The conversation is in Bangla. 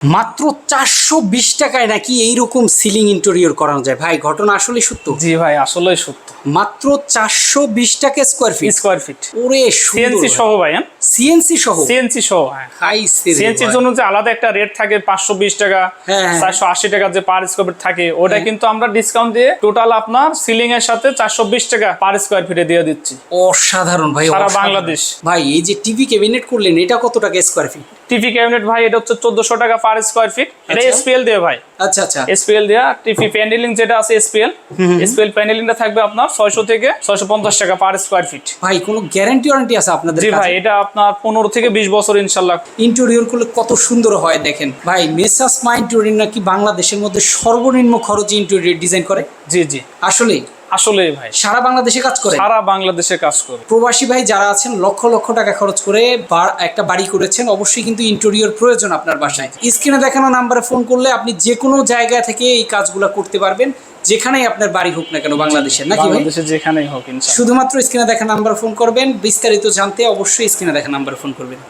মাত্র 420 টাকায় নাকি এইরকম সিলিং ইন্টেরিয়র করানো যায় ভাই, ঘটনা আসলে সত্য? জি ভাই, আসলেই সত্য। মাত্র 420 টাকা স্কয়ার ফিট। ওরে সিএনসি সহ ভাই। সিএনসি সহ? সিএনসি সহ, হ্যাঁ। সিএনসির জন্য যে আলাদা একটা রেট থাকে 520 টাকা, 480 টাকা যে পার স্কয়ার ফিট থাকে, ওটা কিন্তু আমরা ডিসকাউন্ট দিয়ে টোটাল আপনার সিলিং এর সাথে 420 টাকা পার স্কয়ার ফিটে দিয়ে দিচ্ছি। অসাধারণ ভাই, সারা বাংলাদেশ। ভাই এই যে টিভি ক্যাবিনেট করলেন, এটা কত টাকা স্কয়ার ফিট? টিভি ক্যাবিনেট ভাই এটা হচ্ছে 1400 টাকা পার স্কয়ার ফিট। এটা এসপিএল দিয়ে ভাই। আচ্ছা আচ্ছা, এসপিএল দেয়া। টিভি প্যানেলিং যেটা আছে এসপিএল প্যানেলিংটা থাকবে আপনার 600 থেকে 650 টাকা পার স্কয়ার ফিট। ভাই কোনো গ্যারান্টি ওয়ারেন্টি আছে আপনাদের? জি ভাই, এটা আপনার 15 থেকে 20 বছর ইনশাআল্লাহ। ইন্টেরিয়র করলে কত সুন্দর হয় দেখেন ভাই। মেসাস মা ইন্টেরিয়র নাকি বাংলাদেশের মধ্যে সর্বনিম্ন খরচে ইন্টেরিয়র ডিজাইন করে? জি জি, আসলেই আসলেই ভাই। সারা বাংলাদেশে কাজ করে? সারা বাংলাদেশে কাজ করে। প্রবাসী ভাই যারা আছেন লক্ষ লক্ষ টাকা খরচ করে একটা বাড়ি করেছেন, অবশ্যই কিন্তু ইন্টেরিয়র প্রয়োজন আপনার বাসায়। স্ক্রিনে দেখানো নাম্বারে ফোন করলে আপনি যে কোনো জায়গা থেকে এই কাজগুলো করতে পারবেন, যেখানেই আপনার বাড়ি হোক না কেন বাংলাদেশের, নাকি ভাই? বাংলাদেশে যেখানেই হোক ইনশাআল্লাহ। শুধুমাত্র স্ক্রিনে দেখা নাম্বারে ফোন করবেন। বিস্তারিত জানতে অবশ্যই স্ক্রিনে দেখা নাম্বারে ফোন করবেন।